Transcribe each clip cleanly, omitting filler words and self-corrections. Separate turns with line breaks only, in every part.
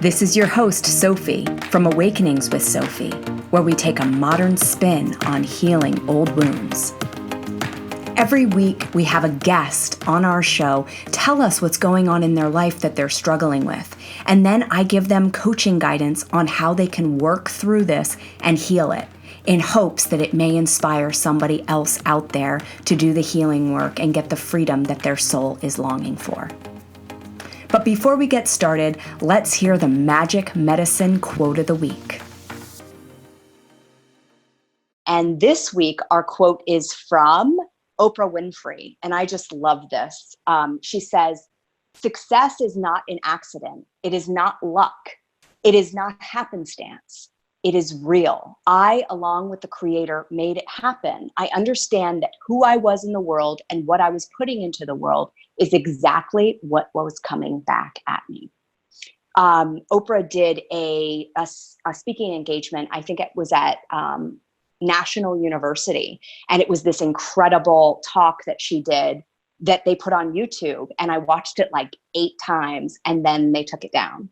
This is your host, Sophie, from Awakenings with Sophie, where we take a modern spin on healing old wounds. Every week, we have a guest on our show tell us what's going on in their life that they're struggling with, and then I give them coaching guidance on how they can work through this and heal it, in hopes that it may inspire somebody else out there to do the healing work and get the freedom that their soul is longing for. But before we get started, let's hear the magic medicine quote of the week. And this week, our quote is from Oprah Winfrey, and I just love this. She says, "Success is not an accident. It is not luck. It is not happenstance. It is real. I, along with the Creator, made it happen. I understand that who I was in the world and what I was putting into the world is exactly what was coming back at me." Oprah did a speaking engagement. I think it was at National University. And it was this incredible talk that she did that they put on YouTube. And I watched it like 8 times and then they took it down.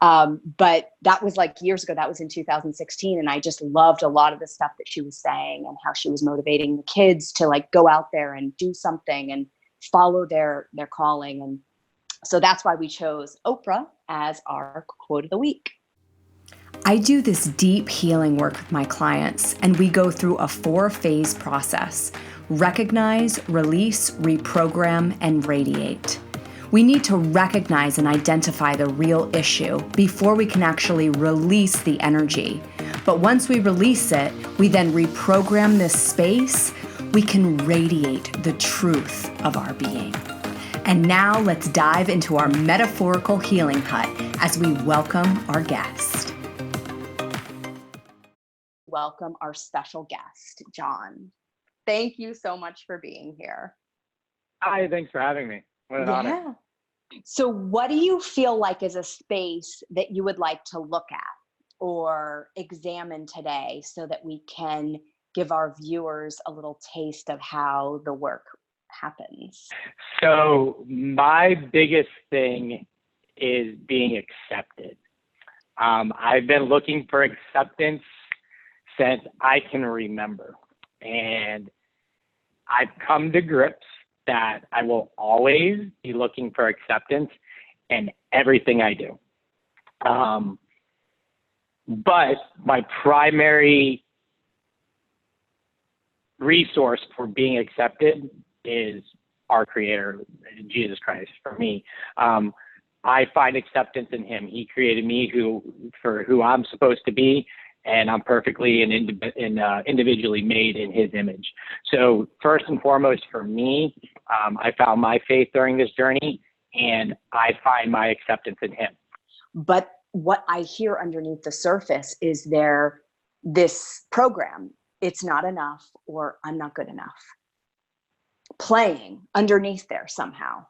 But that was like years ago. That was in 2016. And I just loved a lot of the stuff that she was saying and how she was motivating the kids to like go out there and do something and follow their calling. And so that's why we chose Oprah as our quote of the week. I do this deep healing work with my clients, and we go through a 4-phase process: recognize, release, reprogram, and radiate. We need to recognize and identify the real issue before we can actually release the energy. But once we release it, we then reprogram this space. We can radiate the truth of our being. And now let's dive into our metaphorical healing hut as we welcome our guest. Welcome our special guest, John. Thank you so much for being here.
Hi, thanks for having me. What an honor.
So what do you feel like is a space that you would like to look at or examine today so that we can give our viewers a little taste of how the work happens?
So my biggest thing is being accepted. I've been looking for acceptance since I can remember. And I've come to grips that I will always be looking for acceptance in everything I do. But my primary resource for being accepted is our Creator, Jesus Christ, for me. I find acceptance in Him. He created me for who I'm supposed to be, and I'm perfectly and individually made in His image. So first and foremost for me, I found my faith during this journey, and I find my acceptance in Him. But what I hear underneath the surface is this program, it's not enough, or I'm not good enough, playing underneath there somehow.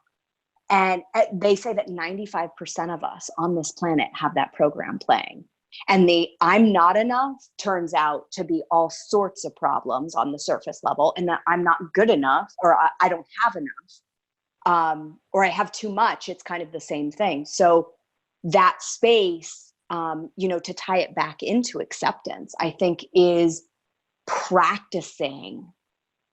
And they say that 95% of us on this planet have that program playing. And the I'm not enough turns out to be all sorts of problems on the surface level, and that I'm not good enough, or I don't have enough, or I have too much. It's kind of the same thing. So that space, to tie it back into acceptance, I think is practicing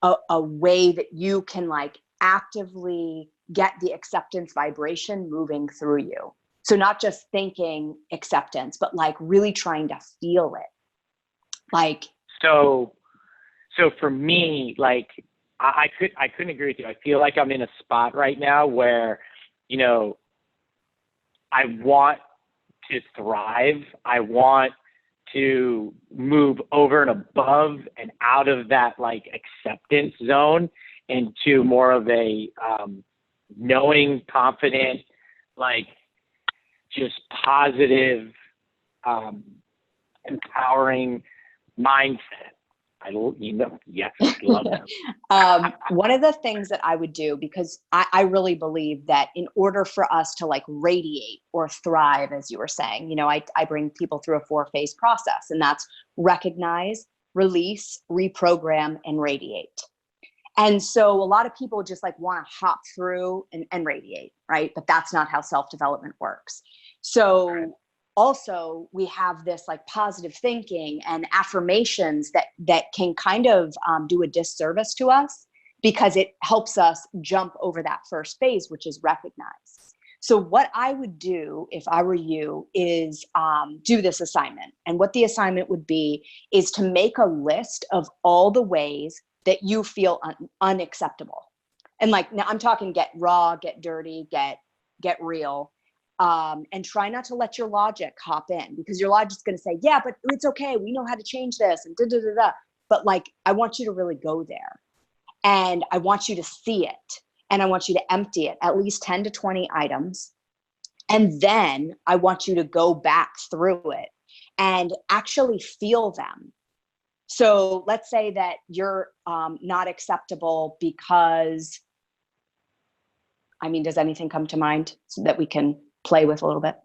a way that you can like actively get the acceptance vibration moving through you. So not just thinking acceptance, but like really trying to feel it. So for me, like I couldn't agree with you. I feel like I'm in a spot right now where, I want to thrive. I want to move over and above and out of that like acceptance zone into more of a knowing, confident, like just positive, empowering mindset. Yes, I love that.
One of the things that I would do, because I really believe that in order for us to like radiate or thrive, as you were saying, I bring people through a 4-phase process, and that's recognize, release, reprogram, and radiate. And so a lot of people just like want to hop through and radiate, right? But that's not how self-development works. So also we have this like positive thinking and affirmations that can kind of do a disservice to us, because it helps us jump over that first phase, which is recognize. So what I would do if I were you is do this assignment. And what the assignment would be is to make a list of all the ways that you feel unacceptable. And like, now I'm talking get raw, get dirty, get real. And try not to let your logic hop in, because your logic's going to say, yeah, but it's okay. We know how to change this and da, da, da, da. But like, I want you to really go there, and I want you to see it. And I want you to empty it, at least 10 to 20 items. And then I want you to go back through it and actually feel them. So let's say that you're not acceptable because, I mean, does anything come to mind so that we can play with a little bit?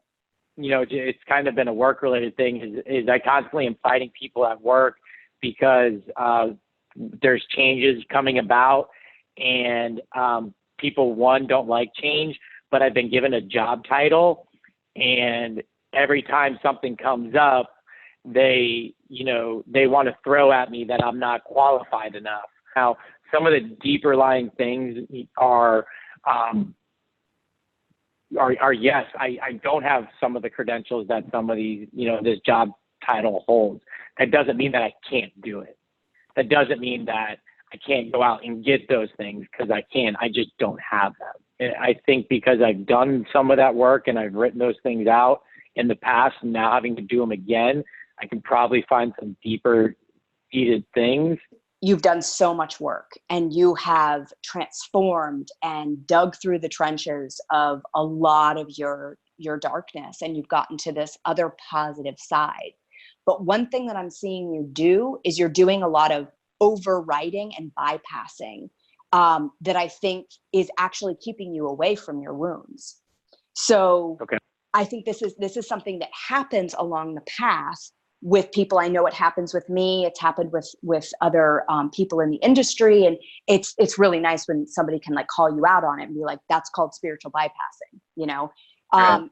You know, it's kind of been a work-related thing. Is I constantly am fighting people at work because there's changes coming about, and people, one, don't like change, but I've been given a job title, and every time something comes up, they want to throw at me that I'm not qualified enough. Now, some of the deeper lying things are yes, I don't have some of the credentials that some of these, this job title holds. That doesn't mean that I can't do it. That doesn't mean that I can't go out and get those things, because I can. I just don't have them. And I think because I've done some of that work and I've written those things out in the past, and now having to do them again, I can probably find some deeper seated things.
You've done so much work, and you have transformed and dug through the trenches of a lot of your darkness, and you've gotten to this other positive side. But one thing that I'm seeing you do is you're doing a lot of overriding and bypassing that I think is actually keeping you away from your wounds. So okay. I think this is something that happens along the path with people. I know it happens with me. It's happened with other people in the industry. And it's really nice when somebody can like call you out on it and be like, that's called spiritual bypassing,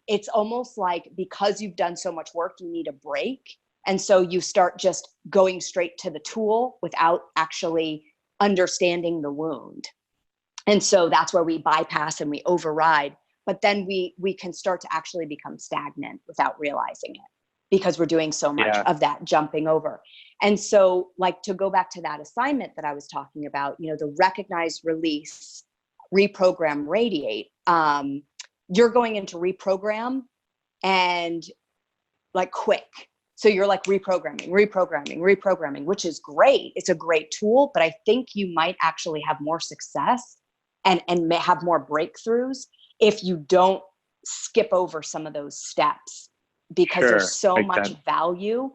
It's almost like, because you've done so much work, you need a break. And so you start just going straight to the tool without actually understanding the wound. And so that's where we bypass and we override. But then we can start to actually become stagnant without realizing it, because we're doing so much of that jumping over. And so, like, to go back to that assignment that I was talking about, the recognize, release, reprogram, radiate, you're going into reprogram and like quick. So you're like reprogramming, which is great. It's a great tool, but I think you might actually have more success and may have more breakthroughs if you don't skip over some of those steps, because there's so much value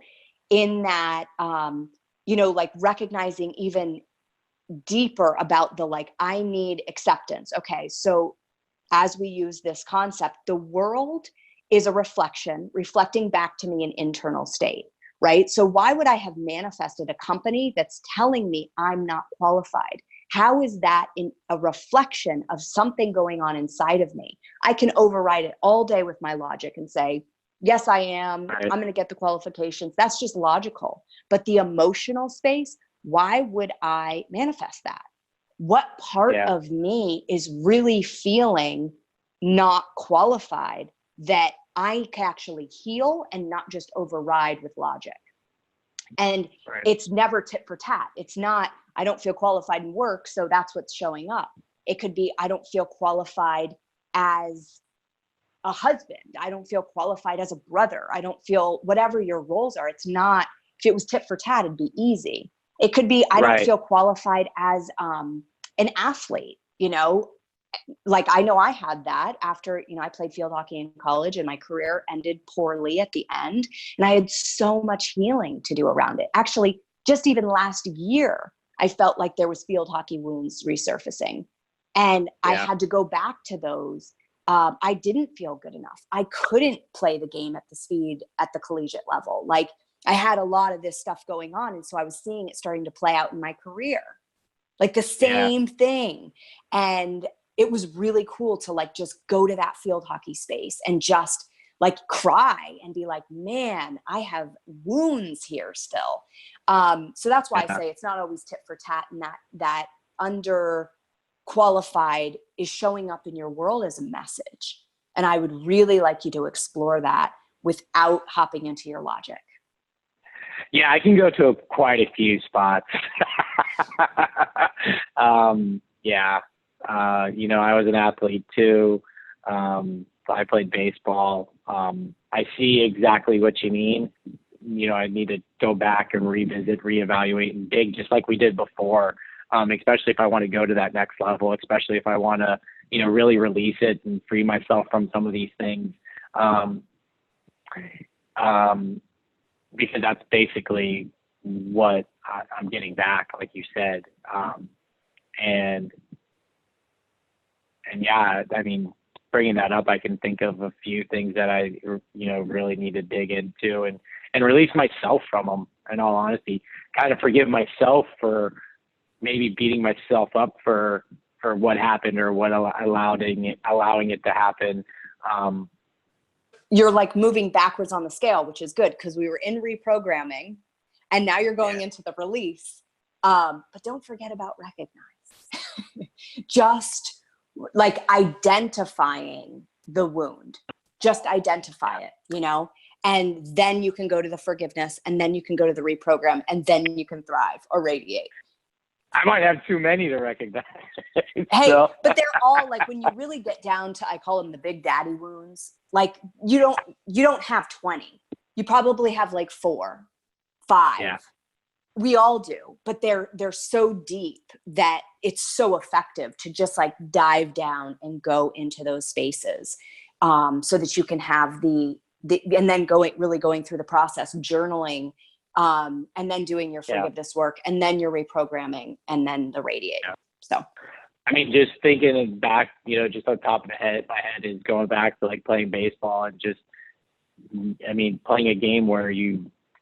in that, like recognizing even deeper about the, like, I need acceptance. Okay. So as we use this concept, the world is a reflecting back to me an internal state, right? So why would I have manifested a company that's telling me I'm not qualified? How is that in a reflection of something going on inside of me? I can override it all day with my logic and say, yes, I am. Right. I'm going to get the qualifications. That's just logical. But the emotional space, why would I manifest that? What part of me is really feeling not qualified that I can actually heal and not just override with logic? And it's never tit for tat. It's not, I don't feel qualified in work, so that's what's showing up. It could be, I don't feel qualified as a husband. I don't feel qualified as a brother. I don't feel, whatever your roles are. It's not, if it was tit for tat, it'd be easy. It could be, I don't feel qualified as an athlete, like I know I had that after, I played field hockey in college and my career ended poorly at the end. And I had so much healing to do around it. Actually, just even last year, I felt like there was field hockey wounds resurfacing, and I had to go back to those. I didn't feel good enough. I couldn't play the game at the speed at the collegiate level. Like, I had a lot of this stuff going on. And so I was seeing it starting to play out in my career, like the same thing. And it was really cool to like just go to that field hockey space and just like cry and be like, man, I have wounds here still. So that's why I say it's not always tit for tat, and that underqualified is showing up in your world as a message. And I would really like you to explore that without hopping into your logic.
Yeah, I can go to quite a few spots. I was an athlete too. I played baseball. I see exactly what you mean. I need to go back and revisit, reevaluate, and dig just like we did before, especially if I want to go to that next level, especially if I want to, really release it and free myself from some of these things. Because that's basically what I'm getting back, like you said. And yeah, I mean, bringing that up, I can think of a few things that I, really need to dig into and release myself from them, in all honesty. Kind of forgive myself for maybe beating myself up for what happened or what allowing it to happen.
You're like moving backwards on the scale, which is good, because we were in reprogramming and now you're going into the release. But don't forget about recognize. Just like identifying the wound, just identify it, and then you can go to the forgiveness, and then you can go to the reprogram, and then you can thrive or radiate.
I might have too many to recognize.
Hey, but they're all like, when you really get down to, I call them the big daddy wounds. Like you don't have 20. You probably have like 4, 5.
Yeah.
We all do, but they're so deep that it's so effective to just like dive down and go into those spaces, so that you can have the and then going through the process, journaling, and then doing your forgiveness work, and then your reprogramming, and then the radiate. Yeah. So,
I mean, just thinking back, just on top of my head is going back to like playing baseball and just, I mean, playing a game where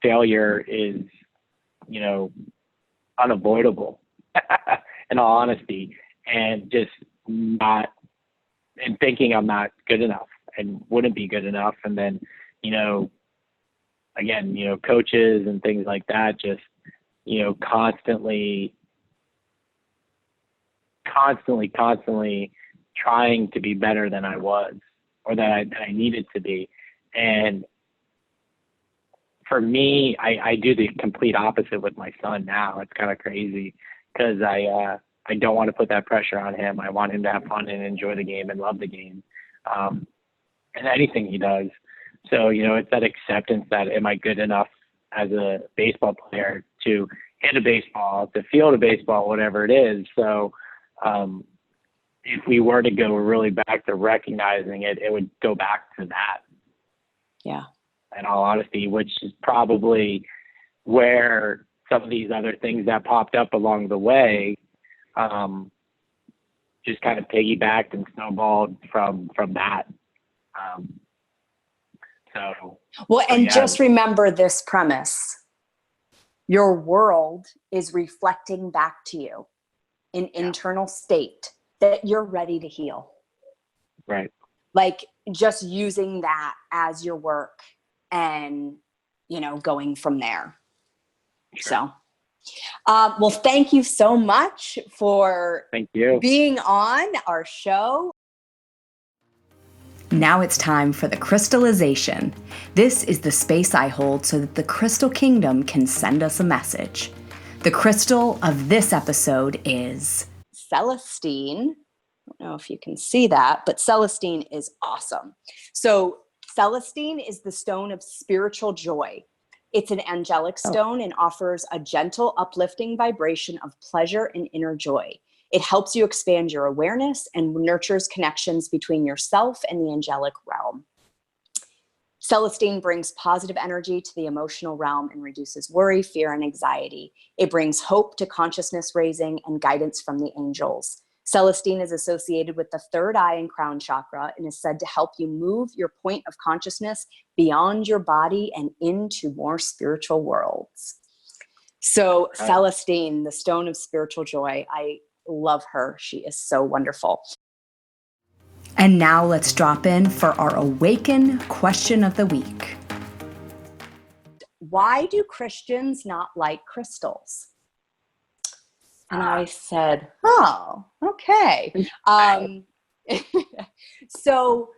failure is, unavoidable in all honesty, and just thinking I'm not good enough and wouldn't be good enough. And then, again, coaches and things like that, just, constantly trying to be better than I was, or that I needed to be. And for me, I do the complete opposite with my son now. It's kind of crazy because I don't want to put that pressure on him. I want him to have fun and enjoy the game and love the game, and anything he does. So, it's that acceptance that, am I good enough as a baseball player to hit a baseball, to field a baseball, whatever it is. So if we were to go really back to recognizing it, it would go back to that.
Yeah.
In all honesty, which is probably where some of these other things that popped up along the way just kind of piggybacked and snowballed from that. Just remember this premise.
Your world is reflecting back to you an internal state that you're ready to heal.
Right.
Like just using that as your work and, going from there. Sure. So, well, thank you so much for being on our show. Now it's time for the crystallization. This is the space I hold so that the Crystal Kingdom can send us a message. The crystal of this episode is Celestine. I don't know if you can see that, but Celestine is awesome. So Celestine is the stone of spiritual joy. It's an angelic stone and offers a gentle, uplifting vibration of pleasure and inner joy. It helps you expand your awareness and nurtures connections between yourself and the angelic realm. Celestine brings positive energy to the emotional realm and reduces worry, fear, and anxiety. It brings hope to consciousness raising and guidance from the angels. Celestine is associated with the third eye and crown chakra and is said to help you move your point of consciousness beyond your body and into more spiritual worlds. So Celestine, the stone of spiritual joy, I love her. She is so wonderful.
And now let's drop in for our Awaken question of the week.
Why do Christians not like crystals? And I said, oh, okay. So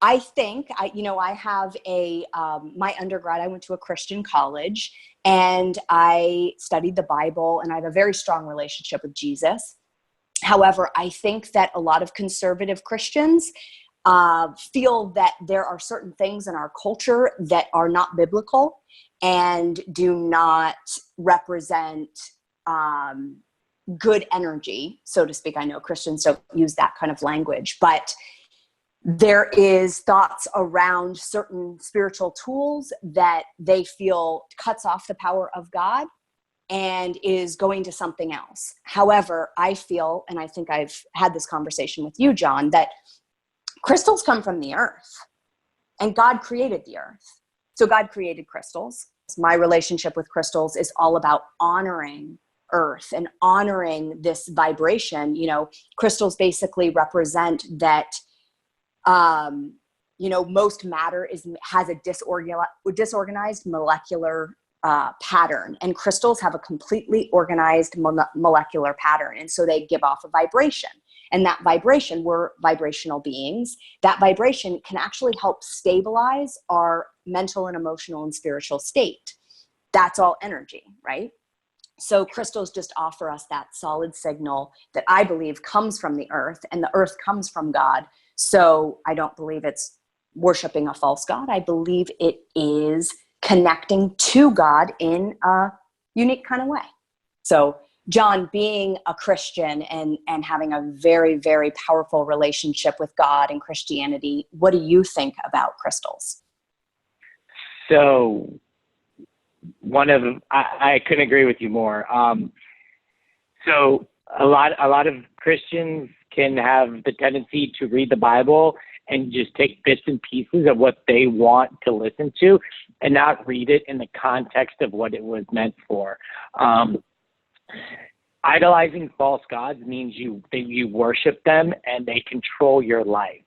I think, I have my undergrad, I went to a Christian college and I studied the Bible, and I have a very strong relationship with Jesus. However, I think that a lot of conservative Christians feel that there are certain things in our culture that are not biblical and do not represent good energy, so to speak. I know Christians don't use that kind of language, but there is thoughts around certain spiritual tools that they feel cuts off the power of God and is going to something else. However, I feel, and I think I've had this conversation with you, John, that crystals come from the earth and God created the earth. So God created crystals. My relationship with crystals is all about honoring earth and honoring this vibration. Crystals basically represent that most matter has a disorganized molecular pattern, and crystals have a completely organized molecular pattern. And so they give off a vibration, and that vibration, we're vibrational beings. That vibration can actually help stabilize our mental and emotional and spiritual state. That's all energy, right? So crystals just offer us that solid signal that I believe comes from the earth, and the earth comes from God. So I don't believe it's worshiping a false God. I believe it is connecting to God in a unique kind of way. So John, being a Christian and having a very, very powerful relationship with God and Christianity, what do you think about crystals?
So I couldn't agree with you more. So a lot of Christians can have the tendency to read the Bible and just take bits and pieces of what they want to listen to and not read it in the context of what it was meant for. Idolizing false gods means you worship them and they control your life.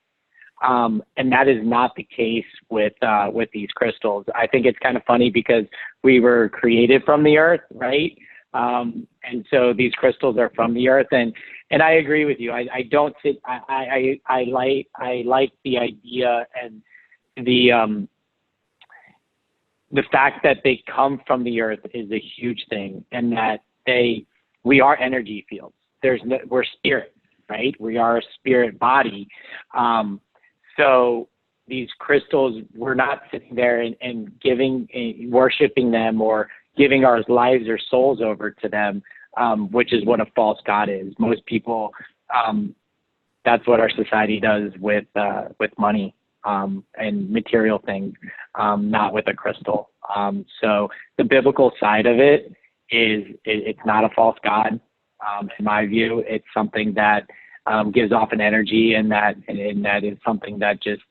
And that is not the case with these crystals. I think it's kind of funny because we were created from the earth, right? And so these crystals are from the earth, and I agree with you. I like the idea and the fact that they come from the earth is a huge thing, and that we are energy fields. We're spirit, right? We are a spirit body. So these crystals, we're not sitting there and worshiping them or giving our lives or souls over to them, which is what a false god is. Most people, that's what our society does with money and material things, not with a crystal. So the biblical side of it is it's not a false god. In my view, it's something that gives off an energy, and that is something that just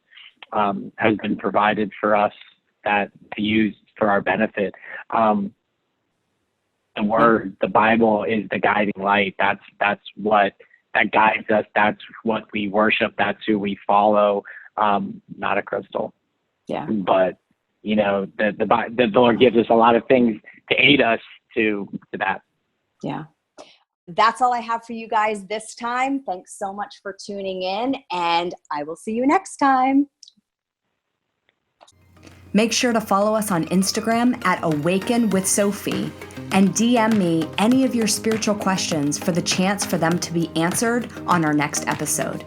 has been provided for us to use for our benefit. The word, the Bible, is the guiding light. That guides us. That's what we worship. That's who we follow. Not a crystal.
Yeah.
But the Lord gives us a lot of things to aid us to that.
Yeah. That's all I have for you guys this time. Thanks so much for tuning in, and I will see you next time.
Make sure to follow us on Instagram at Awaken with Sophie and DM me any of your spiritual questions for the chance for them to be answered on our next episode.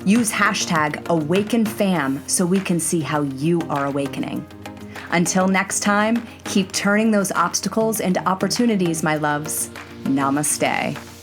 Use hashtag AwakenFam so we can see how you are awakening. Until next time, keep turning those obstacles into opportunities, my loves. Namaste.